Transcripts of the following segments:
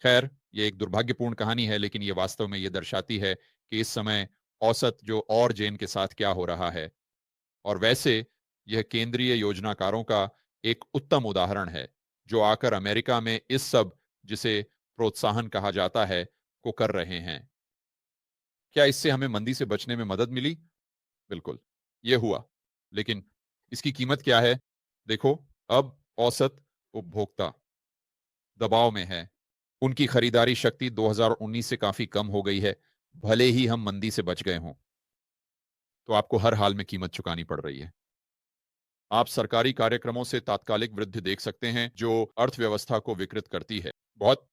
खैर, ये एक दुर्भाग्यपूर्ण कहानी है, लेकिन ये वास्तव में ये दर्शाती है कि इस समय औसत जो और जेन के साथ क्या हो रहा है। और वैसे यह केंद्रीय योजनाकारों का एक उत्तम उदाहरण है, जो आकर अमेरिका में इस सब जिसे प्रोत्साहन कहा जाता है को कर रहे हैं। क्या इससे हमें मंदी से बचने में मदद मिली? बिल्कुल, ये हुआ। लेकिन इसकी कीमत क्या है? देखो, अब औसत उपभोक्ता दबाव में है। उनकी खरीदारी शक्ति 2019 से काफी कम हो गई है, भले ही हम मंदी से बच गए हों। तो आपको हर हाल में कीमत चुकानी पड़ रही है। आप सरकारी कार्यक्रमों से तात्कालिक वृद्धि देख सकते हैं, जो अर्थव्यवस्था को विकृत करती है। बहुत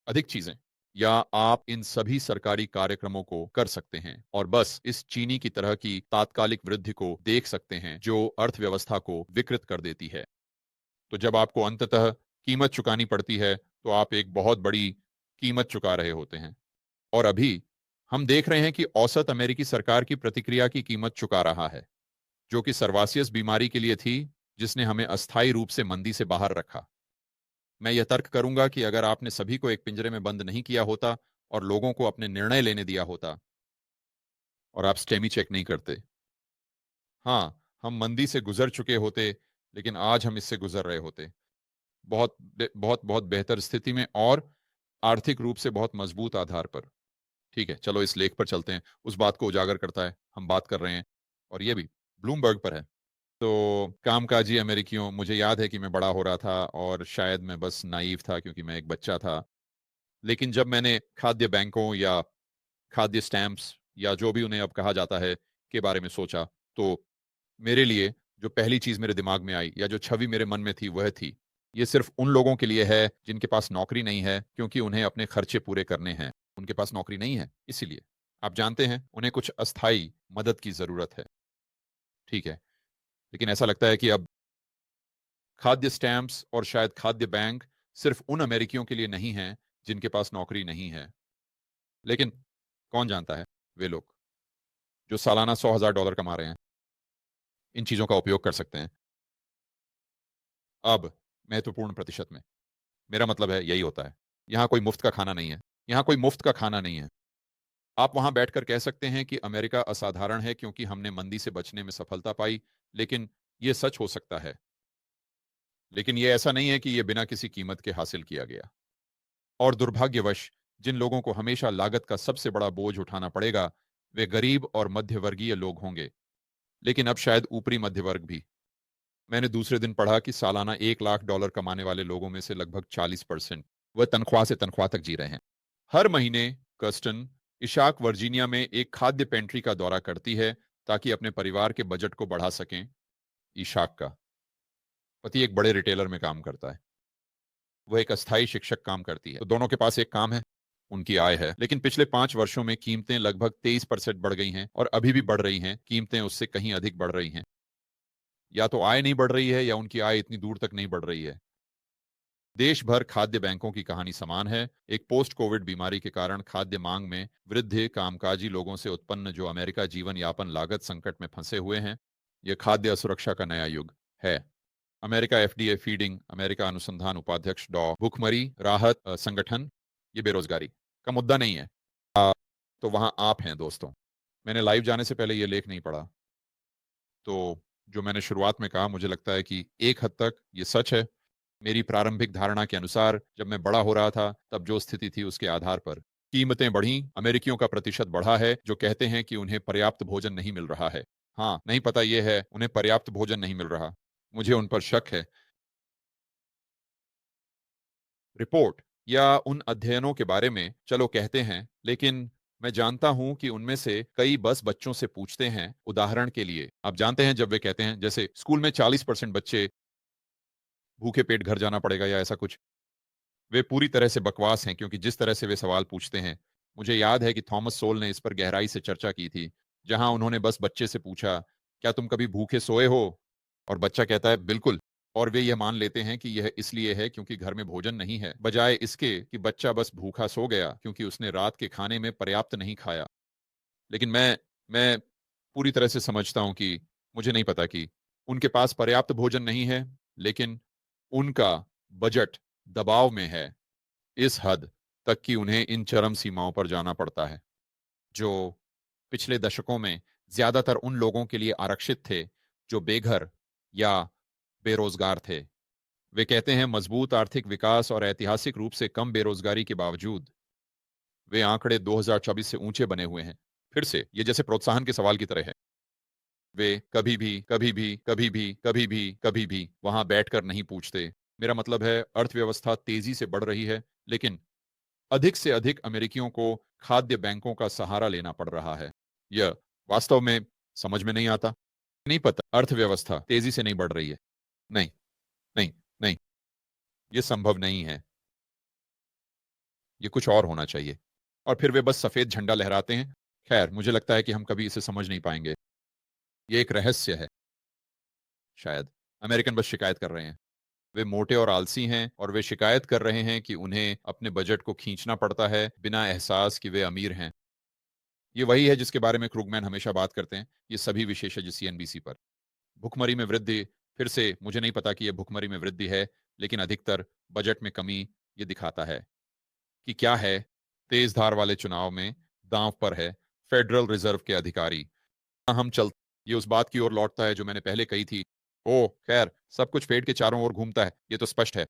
अधिक चीजें, या आप इन सभी सरकारी कार्यक्रमों को कर सकते हैं और बस इस चीनी की तरह की तात्कालिक वृद्धि को देख सकते हैं, जो अर्थव्यवस्था को विकृत कर देती है। तो जब आपको अंततः कीमत चुकानी पड़ती है, तो आप एक बहुत बड़ी कीमत चुका रहे होते हैं। और अभी हम देख रहे हैं कि औसत अमेरिकी सरकार की प्रतिक्रिया की कीमत चुका रहा है, जो कि सर्वासियस बीमारी के लिए थी, जिसने हमें अस्थायी रूप से मंदी से बाहर रखा। मैं यह तर्क करूंगा कि अगर आपने सभी को एक पिंजरे में बंद नहीं किया होता और लोगों को अपने निर्णय लेने दिया होता, और आप स्टेमी चेक नहीं करते, हाँ, हम मंदी से गुजर चुके होते, लेकिन आज हम इससे गुजर रहे होते, बहुत बहुत बहुत बेहतर स्थिति में और आर्थिक रूप से बहुत मजबूत आधार पर। ठीक है, चलो इस लेख पर चलते हैं। उस बात को उजागर करता है हम बात कर रहे हैं, और ये भी ब्लूमबर्ग पर है। तो कामकाजी अमेरिकियों, मुझे याद है कि मैं बड़ा हो रहा था और शायद मैं बस नाइव था क्योंकि मैं एक बच्चा था। लेकिन जब मैंने खाद्य बैंकों या खाद्य स्टैंप्स या जो भी उन्हें अब कहा जाता है के बारे में सोचा, तो मेरे लिए जो पहली चीज मेरे दिमाग में आई या जो छवि मेरे मन में थी वह थी, ये सिर्फ उन लोगों के लिए है जिनके पास नौकरी नहीं है, क्योंकि उन्हें अपने खर्चे पूरे करने हैं। उनके पास नौकरी नहीं है, इसीलिए आप जानते हैं उन्हें कुछ अस्थाई मदद की जरूरत है। ठीक है, लेकिन ऐसा लगता है कि अब खाद्य स्टैंप्स और शायद खाद्य बैंक सिर्फ उन अमेरिकियों के लिए नहीं हैं जिनके पास नौकरी नहीं है। लेकिन कौन जानता है, वे लोग जो सालाना $100,000 कमा रहे हैं इन चीजों का उपयोग कर सकते हैं। अब महत्वपूर्ण प्रतिशत में मेरा मतलब है यही होता है। यहां कोई मुफ्त का खाना नहीं है। यहां कोई मुफ्त का खाना नहीं है। आप वहां बैठकर कह सकते हैं कि अमेरिका असाधारण है क्योंकि हमने मंदी से बचने में सफलता पाई, लेकिन यह सच हो सकता है। लेकिन यह ऐसा नहीं है कि यह बिना किसी कीमत के हासिल किया गया। और दुर्भाग्यवश जिन लोगों को हमेशा लागत का सबसे बड़ा बोझ उठाना पड़ेगा, वे गरीब और मध्यवर्गीय लोग होंगे, लेकिन अब शायद ऊपरी मध्य वर्ग भी। मैंने दूसरे दिन पढ़ा कि सालाना $1 लाख कमाने वाले लोगों में से लगभग 40% वह तनख्वाह से तनख्वाह तक जी रहे हैं। हर महीने कर्स्टन इशाक वर्जीनिया में एक खाद्य पेंट्री का दौरा करती है ताकि अपने परिवार के बजट को बढ़ा सकें। इशाक का पति एक बड़े रिटेलर में काम करता है, वह एक अस्थायी शिक्षक काम करती है। तो दोनों के पास एक काम है, उनकी आय है। लेकिन पिछले 5 वर्षों में कीमतें लगभग 23% बढ़ गई हैं और अभी भी बढ़ रही हैं। कीमतें उससे कहीं अधिक बढ़ रही हैं। या तो आय नहीं बढ़ रही है या उनकी आय इतनी दूर तक नहीं बढ़ रही है। देश भर खाद्य बैंकों की कहानी समान है। एक पोस्ट कोविड बीमारी के कारण खाद्य मांग में वृद्धि कामकाजी लोगों से उत्पन्न जो अमेरिका जीवन यापन लागत संकट में फंसे हुए हैं। यह खाद्य असुरक्षा का नया युग है। अमेरिका एफडीए फीडिंग, अमेरिका अनुसंधान उपाध्यक्ष डॉ भुखमरी राहत संगठन, ये बेरोजगारी का मुद्दा नहीं है। तो वहां आप हैं दोस्तों। मैंने लाइव जाने से पहले यह लेख नहीं पढ़ा, तो जो मैंने शुरुआत में कहा, मुझे लगता है कि एक हद तक ये सच है। मेरी प्रारंभिक धारणा के अनुसार जब मैं बड़ा हो रहा था तब जो स्थिति थी उसके आधार पर कीमतें बढ़ी, अमेरिकियों का प्रतिशत बढ़ा है जो कहते हैं कि उन्हें पर्याप्त भोजन नहीं मिल रहा है। हाँ, नहीं पता यह है उन्हें पर्याप्त भोजन नहीं मिल रहा। मुझे उन पर शक है। रिपोर्ट या उन अध्ययनों के बारे में चलो कहते हैं, लेकिन मैं जानता हूं कि उनमें से कई बस बच्चों से पूछते हैं। उदाहरण के लिए आप जानते हैं जब वे कहते हैं जैसे स्कूल में 40% बच्चे भूखे पेट घर जाना पड़ेगा या ऐसा कुछ, वे पूरी तरह से बकवास हैं क्योंकि जिस तरह से वे सवाल पूछते हैं। मुझे याद है कि थॉमस सोल ने इस पर गहराई से चर्चा की थी, जहां उन्होंने बस बच्चे से पूछा, क्या तुम कभी भूखे सोए हो? और बच्चा कहता है बिल्कुल। और वे यह मान लेते हैं कि यह इसलिए है क्योंकि घर में भोजन नहीं है, बजाय इसके कि बच्चा बस भूखा सो गया क्योंकि उसने रात के खाने में पर्याप्त नहीं खाया। लेकिन मैं पूरी तरह से समझता हूं कि मुझे नहीं पता कि उनके पास पर्याप्त भोजन नहीं है, लेकिन उनका बजट दबाव में है। इस हद तक कि उन्हें इन चरम सीमाओं पर जाना पड़ता है, जो पिछले दशकों में ज्यादातर उन लोगों के लिए आरक्षित थे जो बेघर या बेरोजगार थे। वे कहते हैं मजबूत आर्थिक विकास और ऐतिहासिक रूप से कम बेरोजगारी के बावजूद वे आंकड़े 2024 से ऊंचे बने हुए हैं। फिर से ये जैसे प्रोत्साहन के सवाल की तरह है। वे कभी भी कभी भी कभी भी कभी भी कभी भी वहां बैठकर नहीं पूछते। मेरा मतलब है अर्थव्यवस्था तेजी से बढ़ रही है, लेकिन अधिक से अधिक अमेरिकियों को खाद्य बैंकों का सहारा लेना पड़ रहा है। यह वास्तव में समझ में नहीं आता। नहीं पता अर्थव्यवस्था तेजी से नहीं बढ़ रही है। नहीं, नहीं, नहीं, ये संभव नहीं है। ये कुछ और होना चाहिए। और फिर वे बस सफेद झंडा लहराते हैं। खैर, मुझे लगता है कि हम कभी इसे समझ नहीं पाएंगे। ये एक रहस्य है। शायद अमेरिकन बस शिकायत कर रहे हैं। वे मोटे और आलसी हैं और वे शिकायत कर रहे हैं कि उन्हें अपने बजट को खींचना पड़ता है बिना एहसास कि वे अमीर हैं। ये वही है जिसके बारे में क्रूगमैन हमेशा बात करते हैं, ये सभी विशेषज्ञ सीएनबीसी पर। भुखमरी में वृद्धि, फिर से मुझे नहीं पता कि यह भुखमरी में वृद्धि है, लेकिन अधिकतर बजट में कमी ये दिखाता है कि क्या है। तेज धार वाले चुनाव में दांव पर है फेडरल रिजर्व के अधिकारी। हम चल ये उस बात की ओर लौटता है जो मैंने पहले कही थी। ओ खैर, सब कुछ फेड के चारों ओर घूमता है, ये तो स्पष्ट है।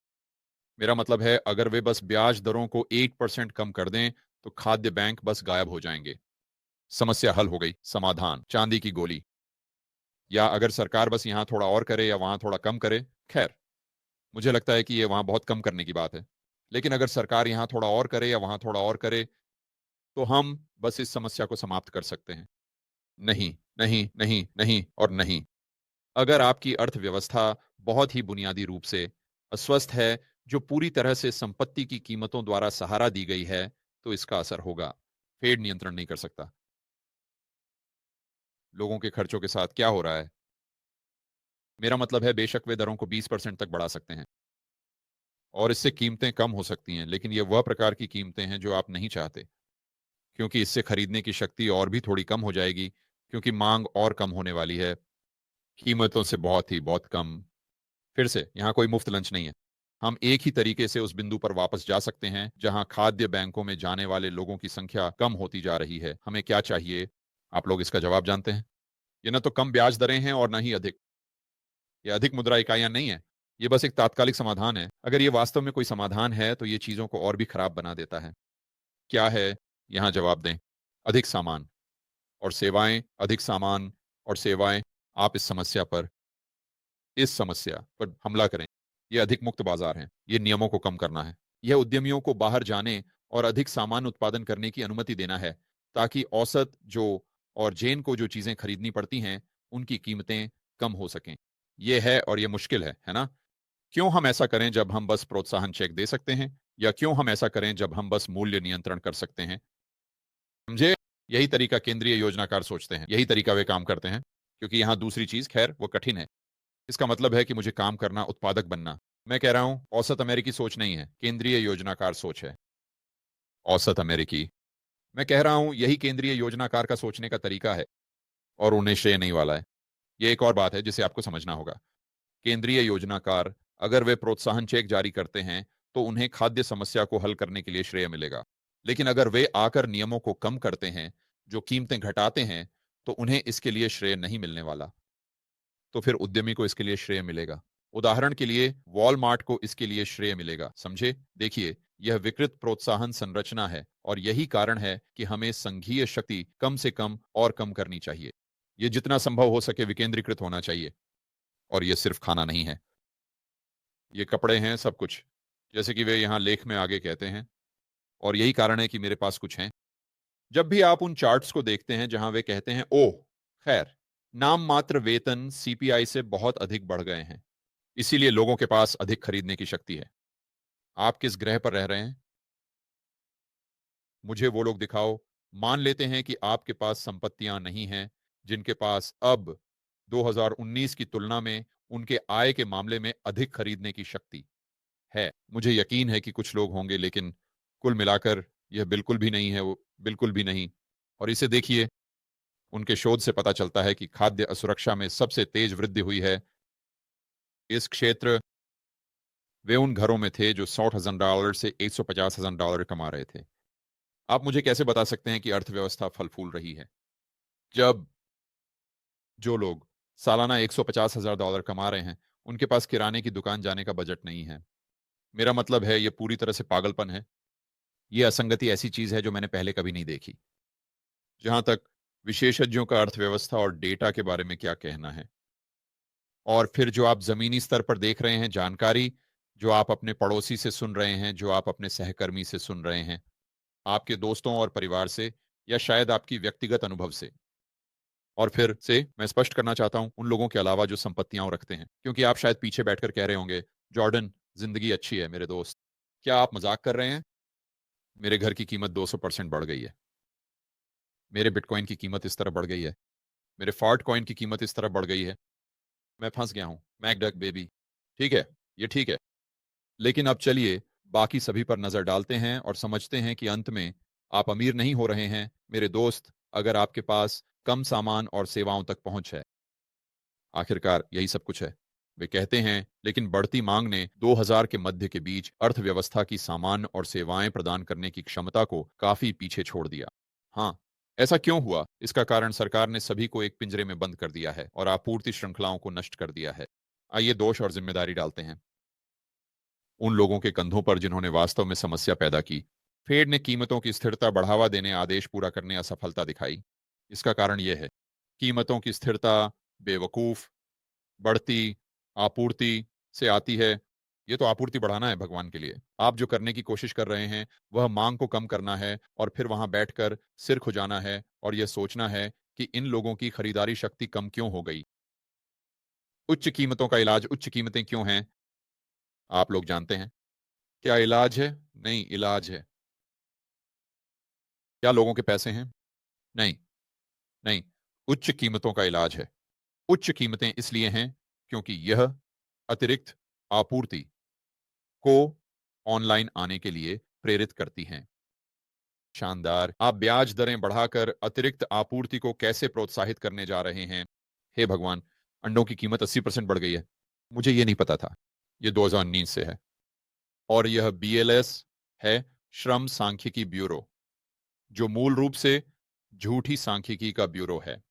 मेरा मतलब है अगर वे बस ब्याज दरों को 8% कम कर दें तो खाद्य बैंक बस गायब हो जाएंगे। समस्या हल हो गई। समाधान चांदी की गोली। या अगर सरकार बस यहां थोड़ा और करे या वहां थोड़ा कम करे। खैर, मुझे लगता है कि ये वहां बहुत कम करने की बात है। लेकिन अगर सरकार यहां थोड़ा और करे या वहां थोड़ा और करे तो हम बस इस समस्या को समाप्त कर सकते हैं। नहीं, नहीं, नहीं, नहीं और नहीं। अगर आपकी अर्थव्यवस्था बहुत ही बुनियादी रूप से अस्वस्थ है, जो पूरी तरह से संपत्ति की कीमतों द्वारा सहारा दी गई है, तो इसका असर होगा। फेड नियंत्रण नहीं कर सकता। लोगों के खर्चों के साथ क्या हो रहा है? मेरा मतलब है बेशक वे दरों को 20% तक बढ़ा सकते हैं और इससे कीमतें कम हो सकती हैं, लेकिन ये वह प्रकार की कीमतें हैं जो आप नहीं चाहते, क्योंकि इससे खरीदने की शक्ति और भी थोड़ी कम हो जाएगी, क्योंकि मांग और कम होने वाली है, कीमतों से बहुत ही बहुत कम। फिर से यहाँ कोई मुफ्त लंच नहीं है। हम एक ही तरीके से उस बिंदु पर वापस जा सकते हैं जहां खाद्य बैंकों में जाने वाले लोगों की संख्या कम होती जा रही है। हमें क्या चाहिए? आप लोग इसका जवाब जानते हैं। ये न तो कम ब्याज दरें हैं और न ही अधिक। ये अधिक मुद्रा इकाइयां नहीं है। ये बस एक तात्कालिक समाधान है। अगर ये वास्तव में कोई समाधान है तो ये चीजों को और भी खराब बना देता है। क्या है? यहां जवाब दें। अधिक सामान और सेवाएं, अधिक सामान और सेवाएं। आप इस समस्या पर हमला करें। ये अधिक मुक्त बाजार है। ये नियमों को कम करना है। यह उद्यमियों को बाहर जाने और अधिक सामान उत्पादन करने की अनुमति देना है, ताकि औसत जो और जेन को जो चीजें खरीदनी पड़ती हैं, उनकी कीमतें कम हो सकें। ये है और ये मुश्किल है ना? क्यों हम ऐसा करें जब हम बस प्रोत्साहन चेक दे सकते हैं? या क्यों हम ऐसा करें जब हम बस मूल्य नियंत्रण कर सकते हैं? समझे? यही तरीका केंद्रीय योजनाकार सोचते हैं। यही तरीका वे काम करते हैं। क्योंकि यहां दूसरी चीज, खैर, वो कठिन है। इसका मतलब है कि मुझे काम करना, उत्पादक बनना। मैं कह रहा हूं औसत अमेरिकी सोच नहीं है, केंद्रीय योजनाकार सोच है। औसत अमेरिकी। मैं कह रहा हूं यही केंद्रीय योजनाकार का सोचने का तरीका है और उन्हें श्रेय नहीं वाला है। यह एक और बात है जिसे आपको समझना होगा। केंद्रीय योजनाकार अगर वे प्रोत्साहन चेक जारी करते हैं तो उन्हें खाद्य समस्या को हल करने के लिए श्रेय मिलेगा। लेकिन अगर वे आकर नियमों को कम करते हैं, जो कीमतें घटाते हैं, तो उन्हें इसके लिए श्रेय नहीं मिलने वाला। तो फिर उद्यमी को इसके लिए श्रेय मिलेगा। उदाहरण के लिए वॉलमार्ट को इसके लिए श्रेय मिलेगा। समझे? देखिए, यह विकृत प्रोत्साहन संरचना है और यही कारण है कि हमें संघीय शक्ति कम से कम और कम करनी चाहिए। यह जितना संभव हो सके विकेंद्रीकृत होना चाहिए। और यह सिर्फ खाना नहीं है, ये कपड़े हैं, सब कुछ, जैसे कि वे यहाँ लेख में आगे कहते हैं। और यही कारण है कि मेरे पास कुछ है। जब भी आप उन चार्ट्स को देखते हैं जहां वे कहते हैं ओह खैर, नाम मात्र वेतन सीपीआई से बहुत अधिक बढ़ गए हैं, इसीलिए लोगों के पास अधिक खरीदने की शक्ति है। आप किस ग्रह पर रह रहे हैं? मुझे वो लोग दिखाओ। मान लेते हैं कि आपके पास संपत्तियां नहीं हैं जिनके पास अब 2019 की तुलना में उनके आय के मामले में अधिक खरीदने की शक्ति है। मुझे यकीन है कि कुछ लोग होंगे, लेकिन कुल मिलाकर यह बिल्कुल भी नहीं है, वो बिल्कुल भी नहीं। और इसे देखिए, उनके शोध से पता चलता है कि खाद्य असुरक्षा में सबसे तेज वृद्धि हुई है। इस क्षेत्र वे उन घरों में थे जो $60,000 से $150,000 कमा रहे थे। आप मुझे कैसे बता सकते हैं कि अर्थव्यवस्था फल-फूल रही है? जब जो लोग सालाना $150,000 कमा रहे हैं, उनके पास किराने की दुकान जाने का बजट नहीं है। मेरा मतलब है ये पूरी तरह से पागलपन है। ये असंगति ऐसी चीज़ है जो मैंने पहले कभी नहीं देखी। जहाँ तक विशेषज्ञों का अर्थव्यवस्था और डेटा के बारे में क्या कहना है। और फिर जो आप ज़मीनी स्तर पर देख रहे हैं जानकारी, जो आप अपने पड़ोसी से सुन रहे हैं, जो आप अपने सहकर्मी से सुन रहे हैं, आपके दोस्तों और परिवार से या शायद आपकी व्यक्तिगत अनुभव से। और फिर से मैं स्पष्ट करना चाहता हूँ, उन लोगों के अलावा जो संपत्तियाँ रखते हैं। क्योंकि आप शायद पीछे बैठकर कह रहे होंगे, जॉर्डन, ज़िंदगी अच्छी है मेरे दोस्त। क्या आप मज़ाक कर रहे हैं? मेरे घर की कीमत 200% बढ़ गई है। मेरे बिटकॉइन की कीमत इस तरह बढ़ गई है। मेरे फॉर्ट कॉइन की कीमत इस तरह बढ़ गई है। मैं फँस गया हूँ। McDuck baby. ठीक है, ये ठीक है। लेकिन अब चलिए बाकी सभी पर नज़र डालते हैं और समझते हैं कि अंत में आप अमीर नहीं हो रहे हैं, मेरे दोस्त, अगर आपके पास कम सामान और सेवाओं तक पहुँच है। आखिरकार यही सब कुछ है। वे कहते हैं, लेकिन बढ़ती मांग ने 2000 के मध्य के बीच अर्थव्यवस्था की सामान और सेवाएं प्रदान करने की क्षमता को काफी पीछे छोड़ दिया। हाँ, ऐसा क्यों हुआ? इसका कारण सरकार ने सभी को एक पिंजरे में बंद कर दिया है और आपूर्ति श्रृंखलाओं को नष्ट कर दिया है। आइए दोष और जिम्मेदारी डालते हैं उन लोगों के कंधों पर जिन्होंने वास्तव में समस्या पैदा की। फेड ने कीमतों की स्थिरता बढ़ावा देने आदेश पूरा करने असफलता दिखाई। इसका कारण यह है, कीमतों की स्थिरता बेवकूफ बढ़ती आपूर्ति से आती है। ये तो आपूर्ति बढ़ाना है भगवान के लिए। आप जो करने की कोशिश कर रहे हैं, वह माँग को कम करना है और फिर वहाँ बैठकर सिर खुजाना है और ये सोचना है कि इन लोगों की खरीदारी शक्ति कम क्यों हो गई। उच्च कीमतों का इलाज उच्च कीमतें क्यों हैं? आप लोग जानते हैं। क्या इलाज है? नहीं, इलाज है। क्या लोगों के पैसे हैं? नहीं, नहीं। उच्च कीमतों का इलाज है। उच्च कीमतें इसलिए हैं क्योंकि यह अतिरिक्त आपूर्ति को ऑनलाइन आने के लिए प्रेरित करती हैं। शानदार! आप ब्याज दरें बढ़ाकर अतिरिक्त आपूर्ति को कैसे प्रोत्साहित करने जा रहे हैं? हे भगवान! अंडों की कीमत 80% बढ़ गई है। मुझे ये नहीं पता था। ये 2019 से है। और यह बीएलएस है, श्रम सांख्यिकी ब्यूरो, जो मूल रूप से झूठी सांख्यिकी का ब्यूरो है।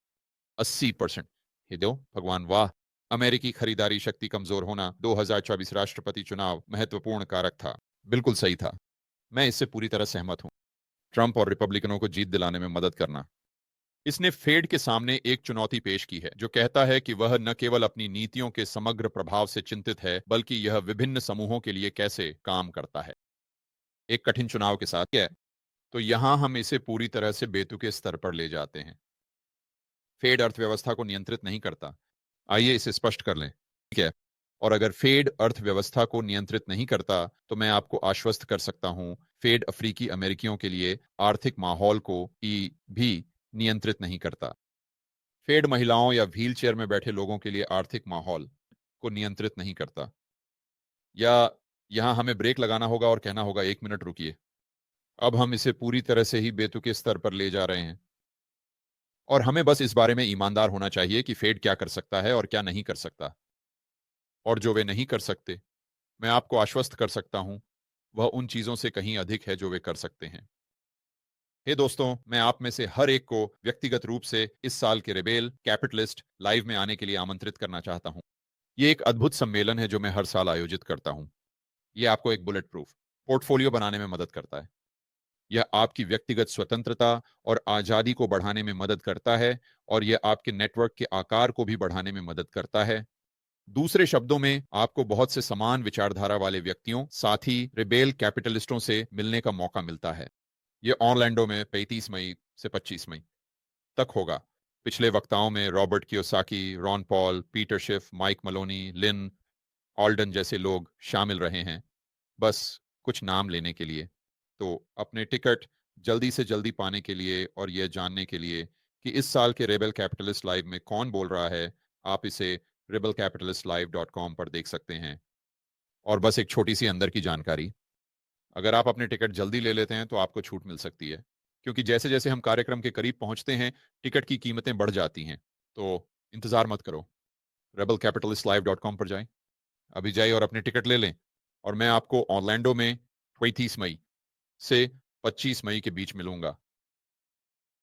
80%। हे दो भगवान वाह! अमेरिकी खरीदारी शक्ति कमजोर होना 2024 राष्ट्रपति चुनाव महत्वपूर्ण कारक था। बिल्कुल सही था। मैं इससे पूरी तरह सहमत हूं। ट्रंप और रिपब्लिकनों को जीत दिलाने में मदद करना। इसने फेड के सामने एक चुनौती पेश की है, जो कहता है कि वह न केवल अपनी नीतियों के समग्र प्रभाव से चिंतित है, बल्कि यह विभिन्न समूहों के लिए कैसे काम करता है। एक कठिन चुनाव के साथ क्या है? तो यहां हम इसे पूरी तरह से बेतुके स्तर पर ले जाते हैं। फेड अर्थव्यवस्था को नियंत्रित नहीं करता। आइए इसे स्पष्ट कर लें। ठीक है। और अगर फेड अर्थव्यवस्था को नियंत्रित नहीं करता, तो मैं आपको आश्वस्त कर सकता हूं, फेड अफ्रीकी अमेरिकियों के लिए आर्थिक माहौल को भी नियंत्रित नहीं करता। फेड महिलाओं या व्हील चेयर में बैठे लोगों के लिए आर्थिक माहौल को नियंत्रित नहीं करता। या यहां हमें ब्रेक लगाना होगा और कहना होगा, एक मिनट रुकिए। अब हम इसे पूरी तरह से ही बेतुके स्तर पर ले जा रहे हैं। और हमें बस इस बारे में ईमानदार होना चाहिए कि फेड क्या कर सकता है और क्या नहीं कर सकता। और जो वे नहीं कर सकते, मैं आपको आश्वस्त कर सकता हूं, वह उन चीजों से कहीं अधिक है जो वे कर सकते हैं। हे दोस्तों, मैं आप में से हर एक को व्यक्तिगत रूप से इस साल के रेबेल कैपिटलिस्ट लाइव में आने के लिए आमंत्रित करना चाहता हूं। ये एक अद्भुत सम्मेलन है जो मैं हर साल आयोजित करता हूं। ये आपको एक बुलेट प्रूफ पोर्टफोलियो बनाने में मदद करता है। यह आपकी व्यक्तिगत स्वतंत्रता और आजादी को बढ़ाने में मदद करता है और यह आपके नेटवर्क के आकार को भी बढ़ाने में मदद करता है। दूसरे शब्दों में, आपको बहुत से समान विचारधारा वाले व्यक्तियों, साथी रिबेल कैपिटलिस्टों से मिलने का मौका मिलता है। यह ऑरलैंडो में 35 मई से 25 मई तक होगा। पिछले वक्ताओं में Robert Kiyosaki, Ron Paul, Peter Schiff, Mike Maloney, Lynn Alden जैसे लोग शामिल रहे हैं, बस कुछ नाम लेने के लिए। तो अपने टिकट जल्दी से जल्दी पाने के लिए और यह जानने के लिए कि इस साल के रेबल कैपिटलिस्ट लाइव में कौन बोल रहा है, आप इसे rebelcapitalistlive.com पर देख सकते हैं। और बस एक छोटी सी अंदर की जानकारी, अगर आप अपने टिकट जल्दी ले लेते हैं तो आपको छूट मिल सकती है, क्योंकि जैसे जैसे हम कार्यक्रम के करीब पहुंचते हैं, टिकट की कीमतें बढ़ जाती हैं। तो इंतजार मत करो, rebelcapitalistlive.com पर जाएं, अभी जाइए और अपने टिकट ले लें और मैं आपको ऑरलैंडो में 30 मई से 25 मई के बीच मिलूंगा।